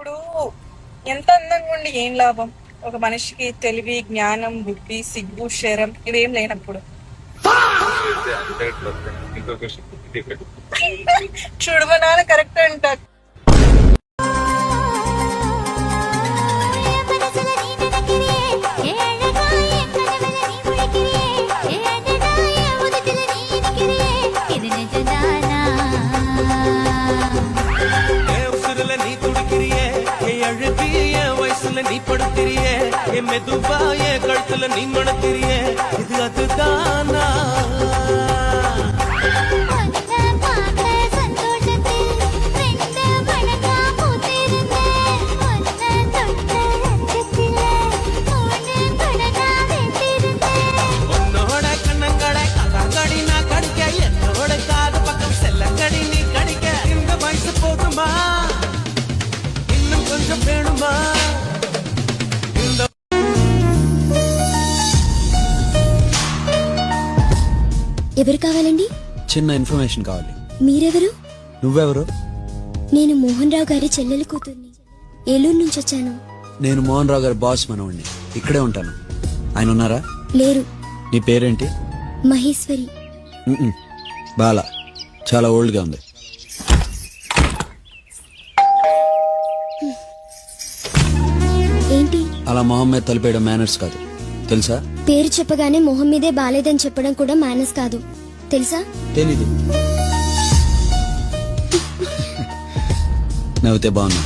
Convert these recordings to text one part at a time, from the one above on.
ఇప్పుడు ఎంత అందంగా ఉండి ఏం లాభం? ఒక మనిషికి తెలివి, జ్ఞానం, బుద్ధి, సిగ్గు, శరం ఇవేం లేనప్పుడు. చూడు మా నాన్న కరెక్ట్ అంటారు. நீ படுத்திரியே என் மெதுவா என் கழுத்துல நீ மணத்திரியே இது அதுதானா உன்னோட கண்ணங்களை கடி நான் கடிக்க என்னோட காது பக்கம் செல்லங்கடி நீ கடிக்க இந்த வயசு போதுமா இன்னும் கொஞ்சம் வேணுமா ఎవరు కావాలండి? చిన్న ఇన్ఫర్మేషన్ కావాలి. మీరెవరు? నువ్వెవరు? నేను మోహన్ రావు గారి చెల్లెలి కూతుర్ని. ఏలూరు నుంచి వచ్చాను. నేను మోహన్ రావు గారి బాస్ మనవుణ్ణి. ఇక్కడే ఉంటాను. ఆయన ఉన్నారా? లేరు. నీ పేరేంటి? మహేశ్వరి. బాలా, చాలా ఓల్డ్ గా ఉంది. ఏంటి అలా మొహం మీద తలిపేయడం మేనర్స్ కాదు, తెలుసా? పేరు చెప్పగానే మొహం మీదే బాలేదని చెప్పడం కూడా మేనర్స్ కాదు, తెలుసా? తెలీదు. నవ్వుతే బాగున్నా.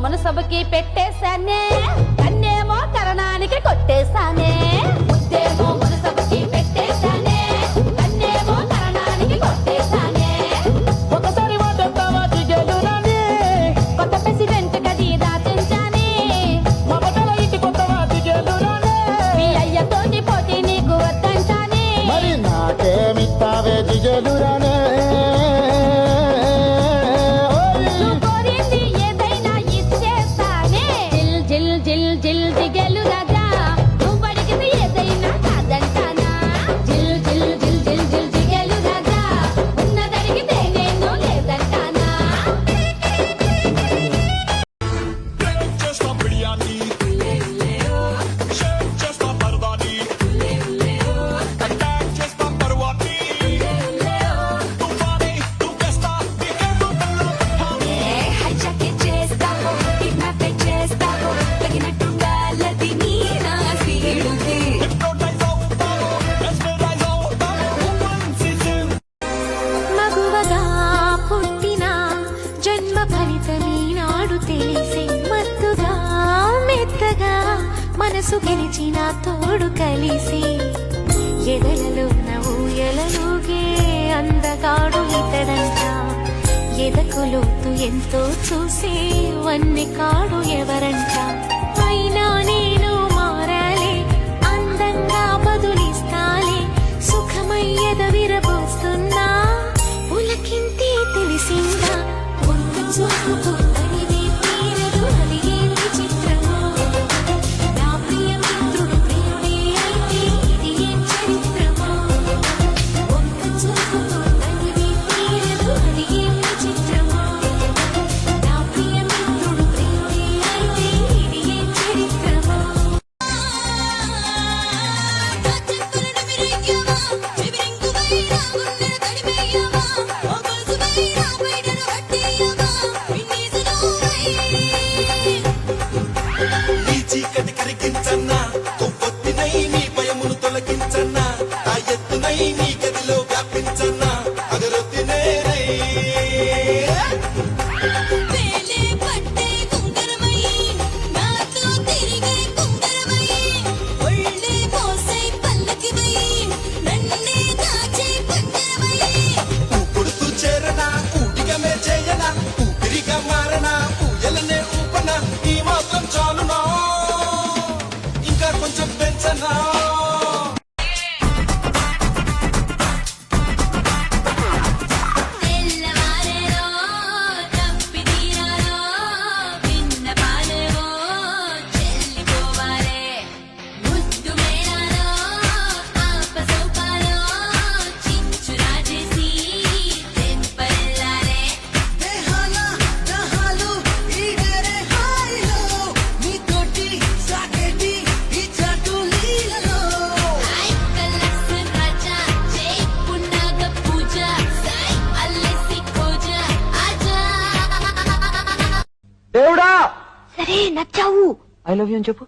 మనసభకి పెట్టేశానే, కన్నేమో కరణానికి కొట్టేశానే. ముద్దేమో మనసభకి పెట్టేశానే, కన్నేమో కరణానికి కొట్టేశానే. ఒకసారి వాటెత్తావా జిగేలురాని, కొత్త ప్రెసిడెంట్ కది దాచించాని. మా బట్టల ఇంటి కొత్తవా జిగేలురాని, మీ అయ్యతోటి పోటీ నీకు వద్దంటాని. మరి నాకేమిస్తావే జిగేలురాని? మనసు గెలిచిన తోడు కలిసి ఎదలలో ఊయలలుగే అందగాడు ఇతడంట. ఎదకు లోతు ఎంతో చూసి వన్నె కాడు ఎవరంట. అయినా నేను మారాలి, అందంగా బదులిస్తాలే, సుఖమయ్యద విరబోస్తున్నా ఉలకింతే తెలిసిందా. ఒంటి చూపుకు తనివే తీరదు అలిగేంది చిత్రము. వచ్చావు. ఐ లవ్ యూ అని చెప్పు.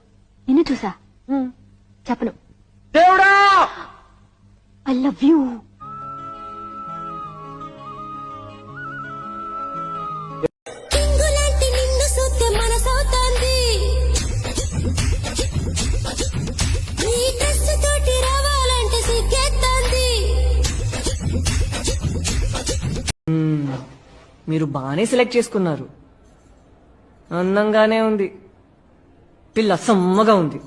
నిన్ను చూసా. చెప్పను. దేవుడా ఐ లవ్ యూ. కింగులాంటి నిన్ను చూస్తే మనసవుతోంది. నీ డ్రెస్ తోటి రావాలంటే సిగ్గేస్తోంది. మీరు బాగానే సెలెక్ట్ చేసుకున్నారు. అందంగానే ఉంది, పిల్ల సమ్మగా ఉంది.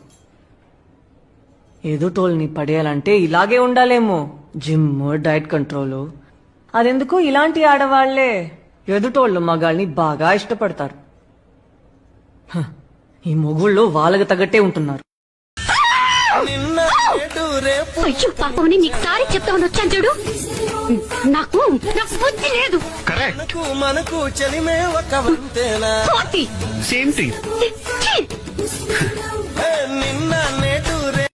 ఎదుటోల్ని పడేయాలంటే ఇలాగే ఉండాలేమో, జిమ్, డైట్ కంట్రోల్. అదెందుకు ఇలాంటి ఆడవాళ్లే ఎదుటోళ్ళు మగాళ్ళని బాగా ఇష్టపడతారు. హ, ఈ మొగుళ్ళు వాళ్ళకి తగ్గట్టే ఉంటున్నారు. నిన్న నేడు రేపు అయ్యో పాపని నీకు సారీ చెప్తామని వచ్చాను చూడు. నాకు బుద్ధి లేదు. మనకు చలిమే ఒక వంతేనా. Same tea. నిన్న నేడు రేపు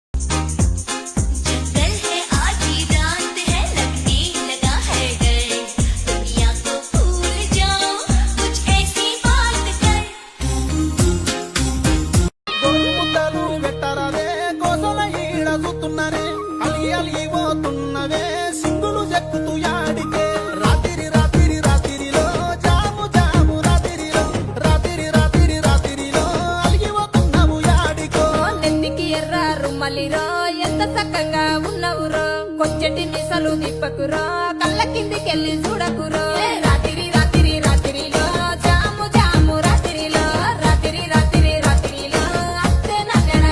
ముద్దలు పెట్టరాదే కోసల ఈడ చూస్తున్నానే. అలి అలి పోతున్నవే సింగులు చెక్కుతూ యాడికే. రాత్రి రాత్రి రాత్రిలో జాము జాము రాత్రిలో రాత్రి రాత్రి రాత్రిలో అలిగిపోతున్నావు యాడికో. నెత్తికి ఎర్ర రుమ్మలిరో ఎంత చక్కగా ఉన్నవురో. కొచ్చటి నిసలు దిప్పకురో కళ్ళ కిందికెళ్ళి చూడకురో. రాత్రి రాత్రి రాత్రిలో జాము జాము రాత్రిలో రాత్రి రాత్రి రాత్రిలో అత్తే నగర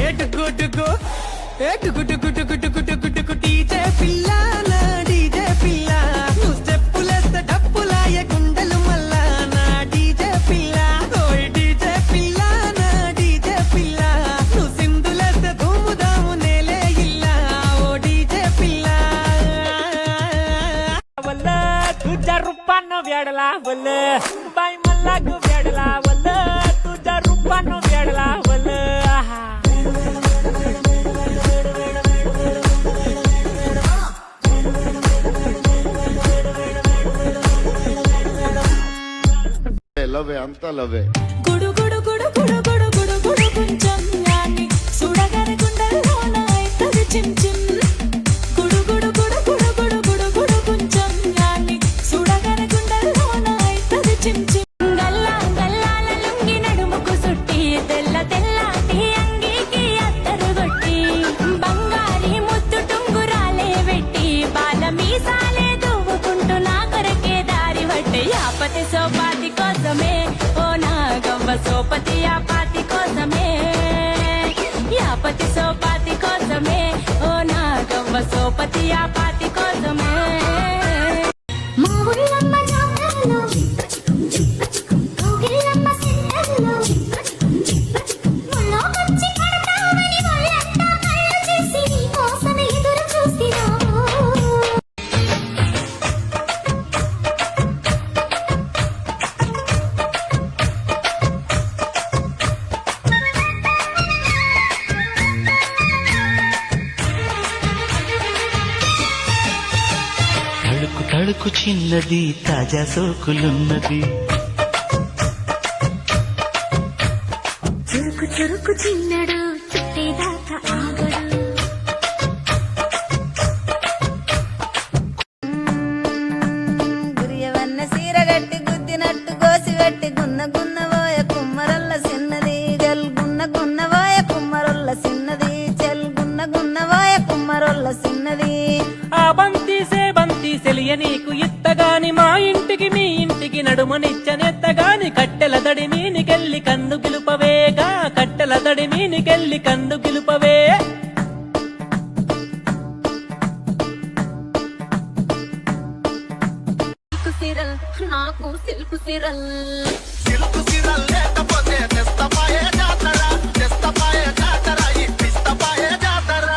ఏటు గుడ్డుకు ఏటు గుడ్డు గుడ్డు గుడ్డు గుడ్డు గుడ్డు గుడ్డు డీజే పిల్ల నా డీజే పిల్ల. నువ్వు స్టెప్పులేస్తే డప్పులాయ గుండెలు మల్లా నా డీజే పిల్ల. ఓయ్ డీజే పిల్ల నా డీజే పిల్ల. నువ్వు సింధులేస్తే ధూముదాము నేలే ఇల్ల. ఓ డీజే పిల్ల వల్ల తుజా రూపాను వేడలా వల్ల బాయ్ మల్లాకు వేడలా వల్ల తుజా రూపాను వేడలా వల్ల. లవే అంతా లవే. గుడు గుడు గుడు గుడు గుడు గుడు గుడు కొంచెం యాన్ని సుడగని గుండెల్లోన అయితది చిమ్ చిమ్. గుడు గుడు గుడు గుడు గుడు గుడు గుడు కొంచెం యాన్ని సుడగని గుండెల్లోన అయితది చిమ్ చిమ్. గల్లా గల్లాల లుంగి నడుముకు సుట్టి తెల్ల తెల్లాటి అంగీకి అత్తరు కొట్టి బంగారి ముద్దు టుంగురాలే వెట్టి బాల మీసాలే దువ్వుకుంటూ నా కొరకే దారి పట్టి యాపతి సోపాతి కోసమే ఓ నాగవ్వ సోపతి యాపాతి కోసమే యాపతి సోపాతి కోసమే ఓ నాగవ్వ సోపతి యాపాతి కోసమే. మా ఊళ్ళమ్మ జాతరలో కోగిలమ్మ సెంటర్లో ముళ్ళోకొచ్చి పడతావని వాళ్ళంతా కళ్ళు చేసి నీ కోసం ఎదురు చూసినావు. తడుకు తడుకు చిన్నది తాజా సోకులున్నది. చురుకు చురుకు చిన్నడు చుట్టేదాకా ఆగడు. గురియవన్న సీర గట్టి గుద్దినట్టు గోసి పెట్టి గున్న గున్న పోయ కుమ్మరల్ల సిన్నది జల్ గున్న గున్న పోయ కుమ్మరొల్ల సిన్నది చెల్ గున్న గున్న పోయ కుమ్మరొల్ల సిన్నది. ఆ బంతి సెలియ నీకు ఇత్తగాని మా ఇంటికి మీ ఇంటికి నడుమనిచ్చనెత్తగాని కట్టెల దడి మీనికెళ్ళి కందు గిలుపవేగా కట్టెల దడి మీనికెళ్ళి కందు గిలుపవే. సిరల్ నాకు సిల్కు సిరల్ సిల్కు సిరల్ లేకపోతే తెస్తపాయే జాతర తెస్తపాయే జాతర ఇప్పిస్తపాయే జాతర.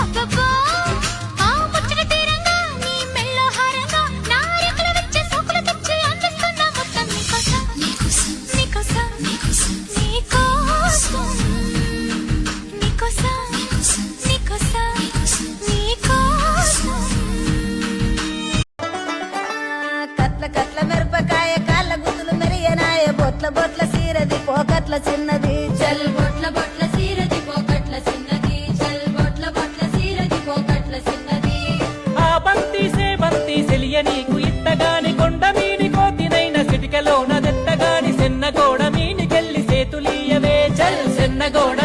అబ్బబ్బా, ఆ ముచ్చట తీరంగా నీ మెళ్ళో హారంగా నా రెక్కల వచ్చే సోకులు తెచ్చి అందిస్తున్నా మొత్తం నీకోసం నీకోసం నీకోసం నీకోసం నీకోసం నీకోసం నీకోసం నీకోసం పోకట్ల చిన్నది చల్ బొట్ల బొట్ల సీరది పోకట్ల చిన్నది చల్ బొట్ల బొట్ల సీరది పోకట్ల చిన్నది ఆ బంతి సేబంతి సెలియ నీకు ఇత్తగాని కొండ మీని కోతినైన సిటికలోన దెత్తగాని సెన్నగోడ మీనికెళ్ళి సేతులీయవే చల్ సెన్నగోడ